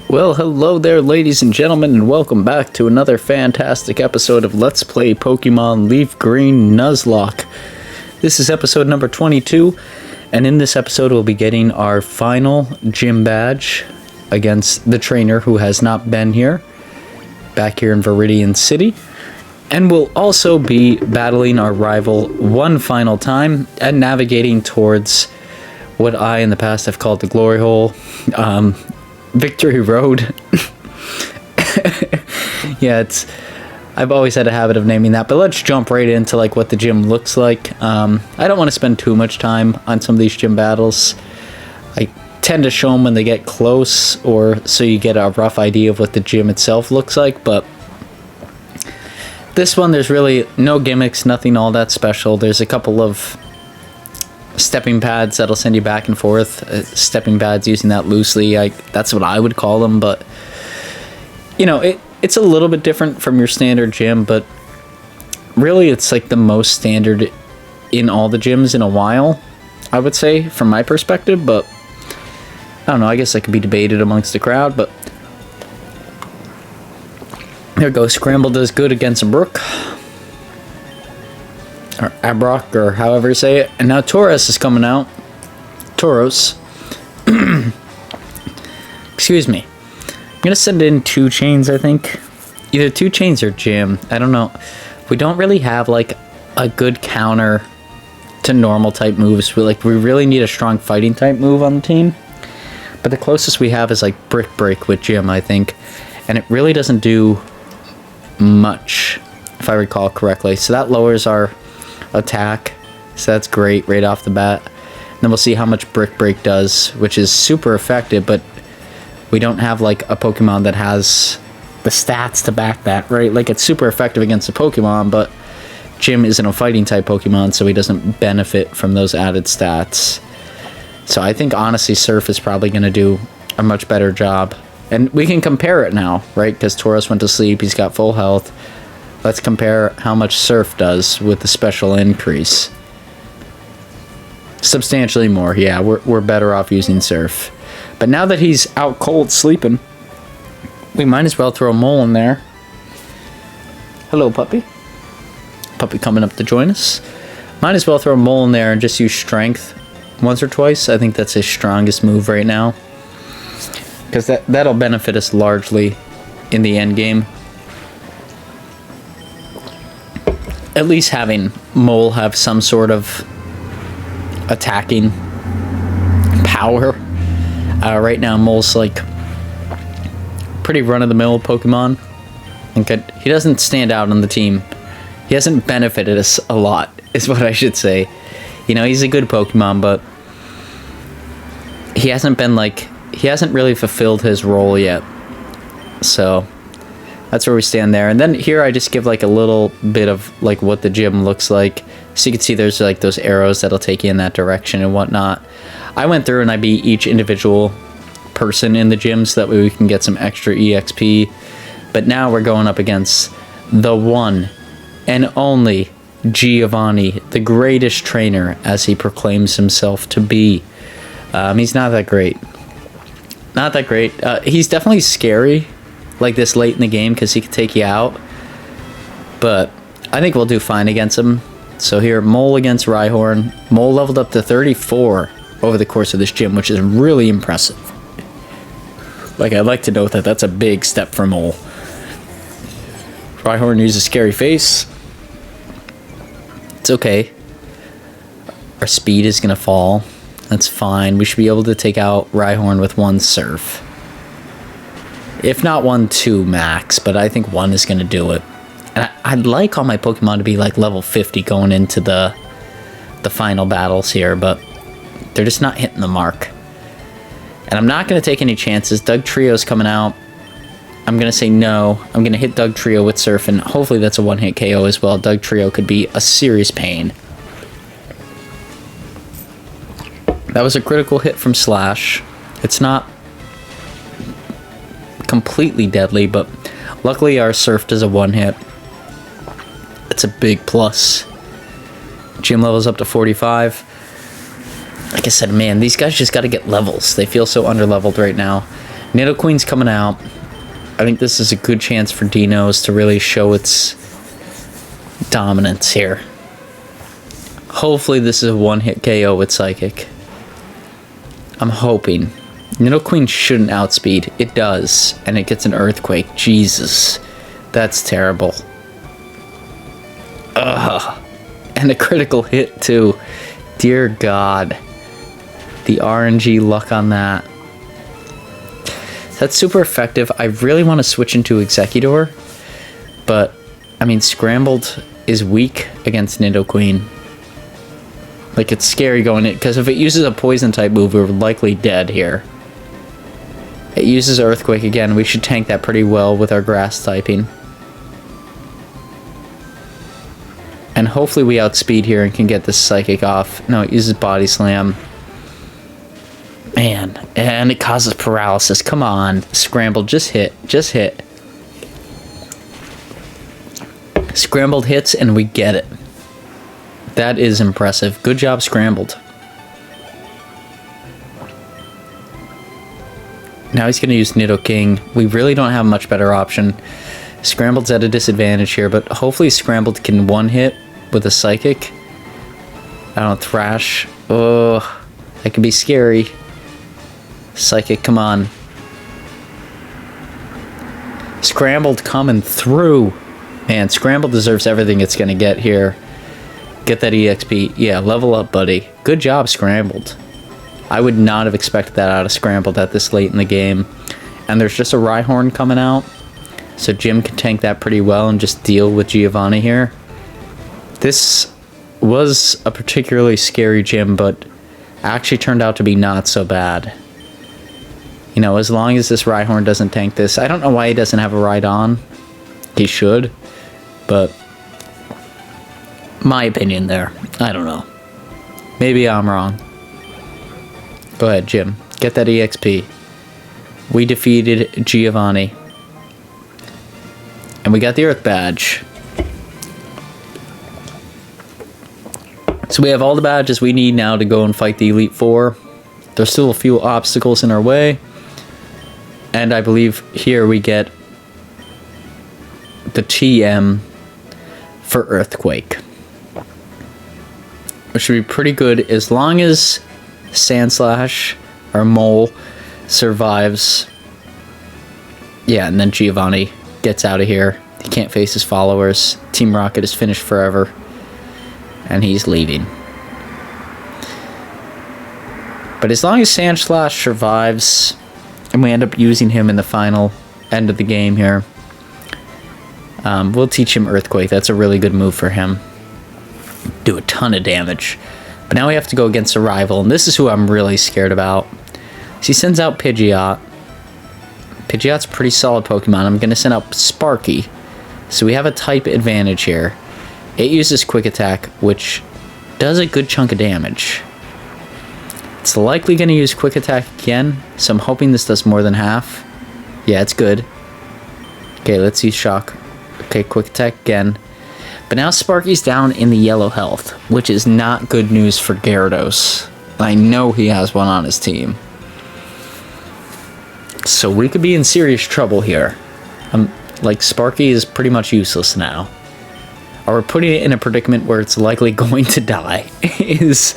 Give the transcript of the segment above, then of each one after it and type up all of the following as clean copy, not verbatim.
Well, hello there, ladies and gentlemen, and welcome back to another fantastic episode of Let's Play Pokemon Leaf Green Nuzlocke. This is episode number 22, and in this episode we'll be getting our final gym badge against the trainer who has not been here, back here in Viridian City. And we'll also be battling our rival one final time and navigating towards what I in the past have called the Glory Hole, Victory Road. Yeah, I've always had a habit of naming that, but let's jump right into like what the gym looks like. I don't want to spend too much time on some of these gym battles. I tend to show them when they get close, or so you get a rough idea of what the gym itself looks like, but this one there's really no gimmicks, nothing all that special. There's a couple of stepping pads that'll send you back and forth. Stepping pads, using that loosely, that's what I would call them, but you know, it's a little bit different from your standard gym, but really it's like the most standard in all the gyms in a while, I would say, from my perspective. But I don't know, I guess that could be debated amongst the crowd. But there goes Scramble does good against a Brook, or Abrock, or however you say it. And now Tauros is coming out. Tauros. Excuse me. I'm going to send in 2 chains, I think. Either 2 chains or gym. I don't know. We don't really have, like, a good counter to normal type moves. We really need a strong fighting type move on the team. But the closest we have is, like, Brick Break with gym, I think. And it really doesn't do much, if I recall correctly. So that lowers our attack, so that's great right off the bat. And then we'll see how much Brick Break does, which is super effective, but we don't have like a Pokemon that has the stats to back that, right? Like, it's super effective against a Pokemon, but Jim isn't a fighting type Pokemon, so he doesn't benefit from those added stats. So I think honestly Surf is probably going to do a much better job. And we can compare it now, right? Because Tauros went to sleep, he's got full health. Let's compare how much Surf does with the special increase. Substantially more, yeah, we're better off using Surf. But now that he's out cold sleeping, we might as well throw a Mole in there. Hello, puppy. Puppy coming up to join us. Might as well throw a Mole in there and just use Strength once or twice. I think that's his strongest move right now, because that'll benefit us largely in the end game. At least having Mole have some sort of attacking power. Right now, Mole's like pretty run-of-the-mill Pokemon. And he doesn't stand out on the team. He hasn't benefited us a lot, is what I should say. You know, he's a good Pokemon, but he hasn't really fulfilled his role yet. So that's where we stand there. And then here I just give like a little bit of like what the gym looks like. So you can see there's like those arrows that'll take you in that direction and whatnot. I went through and I beat each individual person in the gym so that way we can get some extra EXP. But now we're going up against the one and only Giovanni, the greatest trainer, as he proclaims himself to be. He's not that great. Not that great. He's definitely scary, like this late in the game, because he could take you out. But I think we'll do fine against him. So here, Mole against Rhyhorn. Mole leveled up to 34 over the course of this gym, which is really impressive. Like, I'd like to note that that's a big step for Mole. Rhyhorn uses Scary Face. It's okay. Our speed is going to fall. That's fine. We should be able to take out Rhyhorn with 1 Surf. If not 1, 2 max, but I think 1 is going to do it. And I'd like all my Pokemon to be like level 50 going into the final battles here, but they're just not hitting the mark. And I'm not going to take any chances. Doug Trio's coming out. I'm going to say no. I'm going to hit Doug Trio with Surf, and hopefully that's a one-hit KO as well. Doug Trio could be a serious pain. That was a critical hit from Slash. It's not completely deadly, but luckily our Surf does a one-hit. It's a big plus. Gym levels up to 45. Like I said, man, these guys just got to get levels. They feel so under-leveled right now. Nidoqueen's coming out. I think this is a good chance for Dinos to really show its dominance here. Hopefully this is a one-hit KO with Psychic. I'm hoping. Nidoqueen shouldn't outspeed. It does. And it gets an Earthquake. Jesus. That's terrible. Ugh. And a critical hit too. Dear God. The RNG luck on that. That's super effective. I really want to switch into Executor. But, I mean, Scrambled is weak against Nidoqueen. Like, it's scary going in, because if it uses a poison type move, we're likely dead here. It uses Earthquake again. We should tank that pretty well with our grass typing. And hopefully we outspeed here and can get this Psychic off. No, it uses Body Slam. Man, and it causes paralysis. Come on, Scrambled, just hit. Just hit. Scrambled hits and we get it. That is impressive. Good job, Scrambled. Now he's going to use Nidoking. We really don't have a much better option. Scrambled's at a disadvantage here, but hopefully Scrambled can one-hit with a Psychic. I don't know, Thrash. Oh, that could be scary. Psychic, come on. Scrambled coming through. Man, Scrambled deserves everything it's going to get here. Get that EXP. Yeah, level up, buddy. Good job, Scrambled. I would not have expected that out of Scrambled at this late in the game. And there's just a Rhyhorn coming out. So Jim can tank that pretty well and just deal with Giovanni here. This was a particularly scary gym, but actually turned out to be not so bad. You know, as long as this Rhyhorn doesn't tank this. I don't know why he doesn't have a Rhydon. He should. But my opinion there. I don't know. Maybe I'm wrong. Go ahead, Jim. Get that EXP. We defeated Giovanni. And we got the Earth Badge. So we have all the badges we need now to go and fight the Elite Four. There's still a few obstacles in our way. And I believe here we get the TM for Earthquake. Which should be pretty good as long as Sandslash, our mole, survives. Yeah, and then Giovanni gets out of here. He can't face his followers. Team Rocket is finished forever. And he's leaving. But as long as Sandslash survives, and we end up using him in the final end of the game here, we'll teach him Earthquake. That's a really good move for him. Do a ton of damage. But now we have to go against a rival, and this is who I'm really scared about. So he sends out Pidgeot. Pidgeot's a pretty solid Pokemon. I'm going to send out Sparky. So we have a type advantage here. It uses Quick Attack, which does a good chunk of damage. It's likely going to use Quick Attack again, so I'm hoping this does more than half. Yeah, it's good. Okay, let's see Shock. Okay, Quick Attack again. But now Sparky's down in the yellow health, which is not good news for Gyarados. I know he has one on his team. So we could be in serious trouble here. Like, Sparky is pretty much useless now. Or we're putting it in a predicament where it's likely going to die, is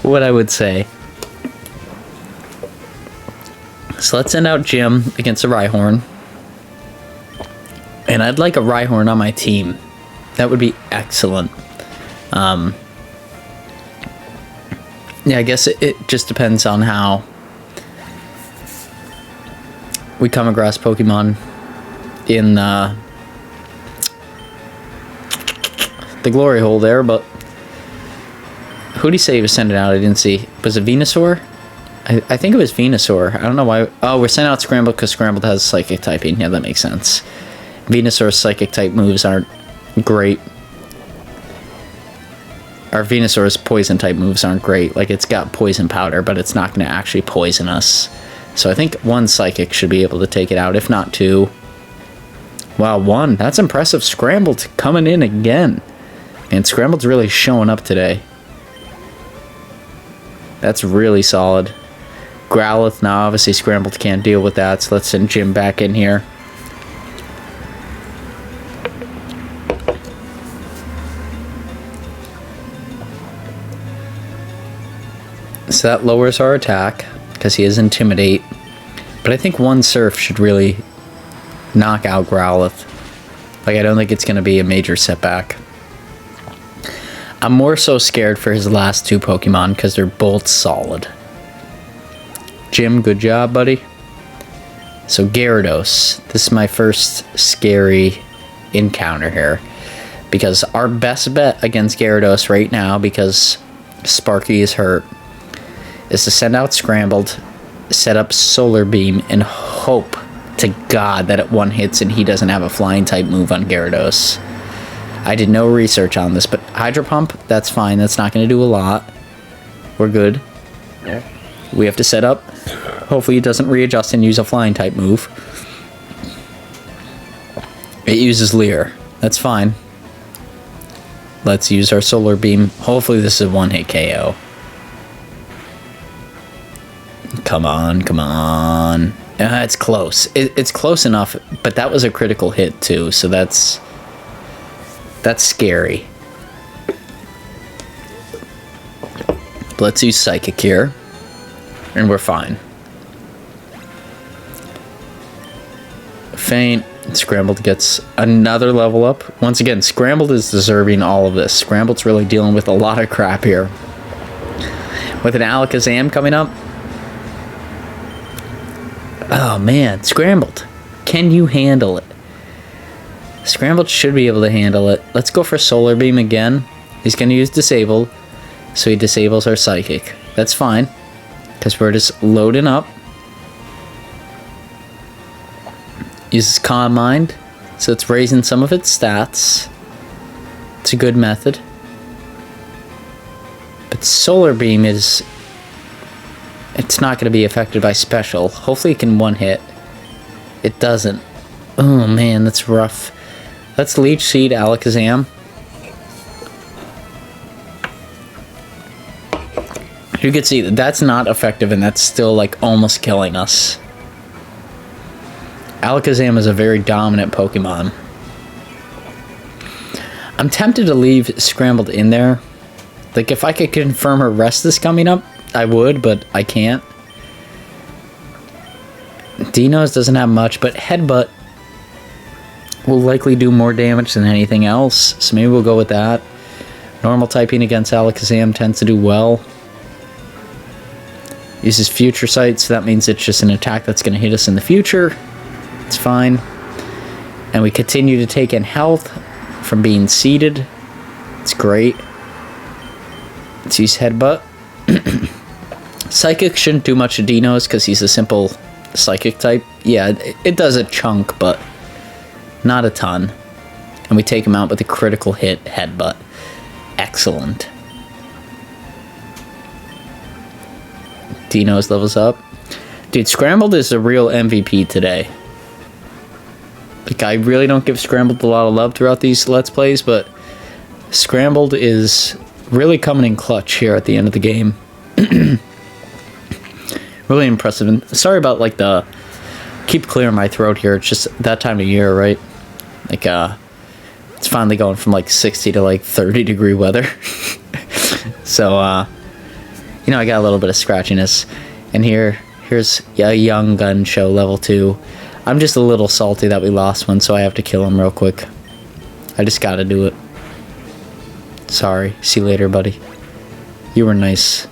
what I would say. So let's send out Jim against a Rhyhorn. And I'd like a Rhyhorn on my team. That would be excellent. Yeah, I guess it just depends on how we come across Pokemon in the glory hole there, but who did he say he was sending out? I didn't see. Was it Venusaur? I think it was Venusaur. I don't know why. Oh, we're sending out Scrambled because Scrambled has Psychic typing. Yeah, that makes sense. Venusaur's Psychic type moves aren't great. Our Venusaur's poison type moves aren't great. Like, it's got poison powder, but it's not going to actually poison us. So I think one Psychic should be able to take it out, if not two. Wow, one. That's impressive. Scrambled coming in again. And Scrambled's really showing up today. That's really solid. Growlithe. Now, obviously, Scrambled can't deal with that, so let's send Jim back in here. So that lowers our attack, because he is Intimidate. But I think one Surf should really knock out Growlithe. Like, I don't think it's going to be a major setback. I'm more so scared for his last two Pokemon, because they're both solid. Jim, good job, buddy. So Gyarados. This is my first scary encounter here. Because our best bet against Gyarados right now, because Sparky is hurt, is to send out Scrambled, set up Solar Beam, and hope to God that it one hits and he doesn't have a flying type move on Gyarados. I did no research on this, but Hydro Pump, that's fine. That's not going to do a lot. We're good. Yeah. We have to set up. Hopefully it doesn't readjust and use a flying type move. It uses Leer. That's fine. Let's use our Solar Beam. Hopefully this is a one-hit KO. Come on, come on. It's close. It's close enough, but that was a critical hit too, so that's scary. Let's use Psychic here, and we're fine. Faint. Scrambled gets another level up. Once again, Scrambled is deserving all of this. Scrambled's really dealing with a lot of crap here. With an Alakazam coming up. Oh man, Scrambled. Can you handle it? Scrambled should be able to handle it. Let's go for Solar Beam again. He's going to use Disable, so he disables our Psychic. That's fine, because we're just loading up. Uses Calm Mind, so it's raising some of its stats. It's a good method. But Solar Beam is... it's not going to be affected by Special. Hopefully it can one-hit. It doesn't. Oh man, that's rough. Let's Leech Seed Alakazam. You can see that that's not effective and that's still like almost killing us. Alakazam is a very dominant Pokemon. I'm tempted to leave Scrambled in there. Like if I could confirm her rest is coming up, I would, but I can't. Dinos doesn't have much, but Headbutt will likely do more damage than anything else, so maybe we'll go with that. Normal typing against Alakazam tends to do well. Uses Future Sight, so that means it's just an attack that's going to hit us in the future. It's fine. And we continue to take in health from being seeded. It's great. Let's use Headbutt. Psychic shouldn't do much to Dinos because he's a simple Psychic type. Yeah, it does a chunk, but not a ton. And we take him out with a critical hit, Headbutt. Excellent. Dinos levels up. Dude, Scrambled is a real MVP today. Like, I really don't give Scrambled a lot of love throughout these Let's Plays, but Scrambled is really coming in clutch here at the end of the game. Really impressive. And sorry about, like, the... keep clearing my throat here. It's just that time of year, right? Like, it's finally going from, like, 60 to, like, 30-degree weather. So, you know, I got a little bit of scratchiness. And here's a Young Gun Show level 2. I'm just a little salty that we lost one, so I have to kill him real quick. I just gotta do it. Sorry. See you later, buddy. You were nice.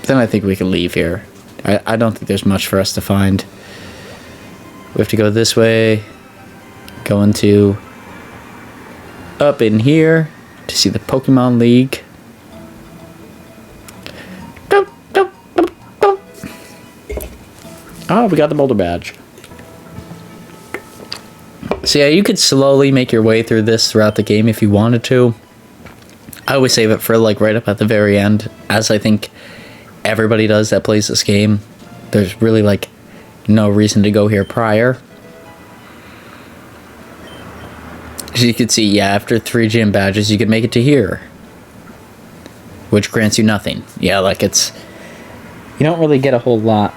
Then I think we can leave here. I don't think there's much for us to find. We have to go this way. Go into... up in here to see the Pokemon League. Oh, we got the Boulder Badge. So yeah, you could slowly make your way through this throughout the game if you wanted to. I always save it for like right up at the very end, as I think everybody does that plays this game. There's really like no reason to go here prior. As you can see, yeah, after 3 gym badges, you can make it to here. which grants you nothing. Yeah, like it's... You don't really get a whole lot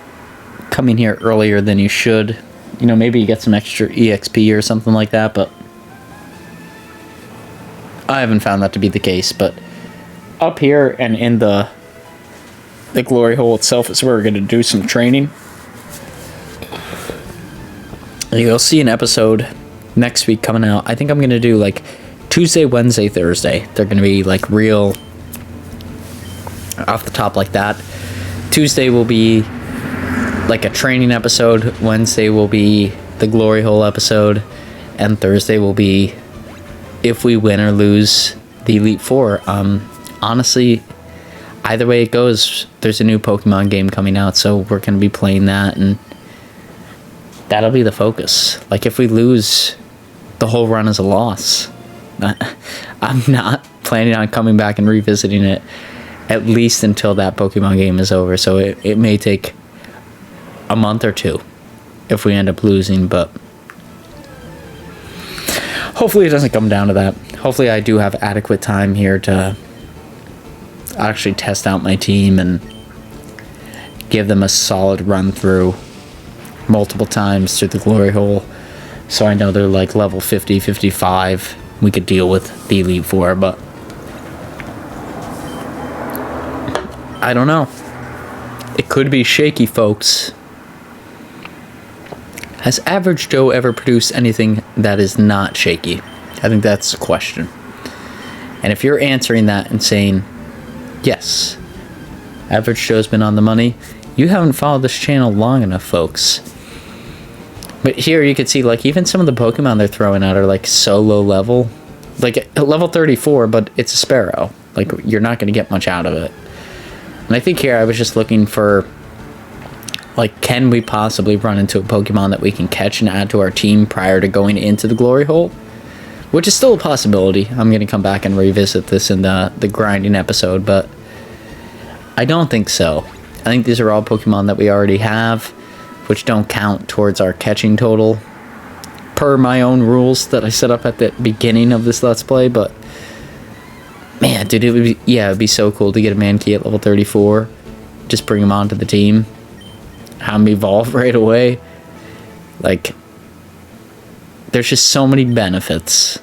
coming here earlier than you should. You know, maybe you get some extra EXP or something like that, but... I haven't found that to be the case, but... Up here and in the glory hole itself is where we're going to do some training. You'll see an episode next week coming out. I think I'm going to do like Tuesday, Wednesday, Thursday. They're going to be like real off the top like that. Tuesday will be like a training episode. Wednesday will be the glory hole episode. And Thursday will be if we win or lose the Elite Four. Honestly, either way it goes, there's a new Pokemon game coming out, so we're going to be playing that, and that'll be the focus. Like, if we lose, the whole run is a loss. I'm not planning on coming back and revisiting it at least until that Pokemon game is over, so it may take a month or two if we end up losing, but hopefully it doesn't come down to that. Hopefully I do have adequate time here to actually test out my team and give them a solid run through multiple times through the glory hole, so I know they're like level 50, 55. We could deal with the Elite Four, but I don't know. It could be shaky, folks. Has Average Joe ever produced anything that is not shaky? I think that's the question. And if you're answering that and saying, yes, Average Joe's been on the money, you haven't followed this channel long enough, folks. But here you can see, like, even some of the Pokemon they're throwing out are, like, so low level. Like, level 34, but it's a Sparrow. Like, you're not going to get much out of it. And I think here I was just looking for, like, can we possibly run into a Pokemon that we can catch and add to our team prior to going into the glory hole? Which is still a possibility. I'm going to come back and revisit this in the grinding episode, but I don't think so. I think these are all Pokemon that we already have, which don't count towards our catching total, per my own rules that I set up at the beginning of this Let's Play, but man, dude, it'd be so cool to get a Mankey at level 34, just bring him onto the team, have him evolve right away. Like, there's just so many benefits.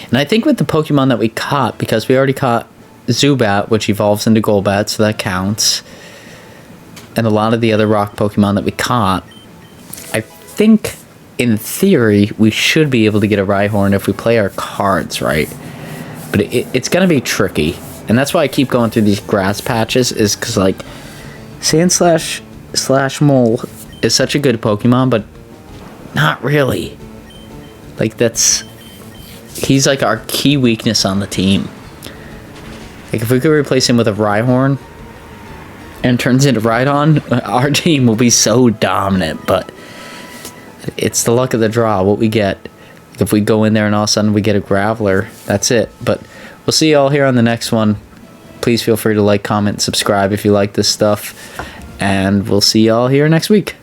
And I think with the Pokemon that we caught, because we already caught Zubat, which evolves into Golbat, so that counts, and a lot of the other rock Pokemon that we caught, I think, in theory, we should be able to get a Rhyhorn if we play our cards right. But it's going to be tricky. And that's why I keep going through these grass patches, is because, like, Sandslash Mole is such a good Pokemon, but not really. Like, he's like our key weakness on the team. Like, if we could replace him with a Rhyhorn and turns into Rhydon, our team will be so dominant, but it's the luck of the draw, what we get. If we go in there and all of a sudden we get a Graveler, that's it. But we'll see you all here on the next one. Please feel free to like, comment, subscribe if you like this stuff, and we'll see you all here next week.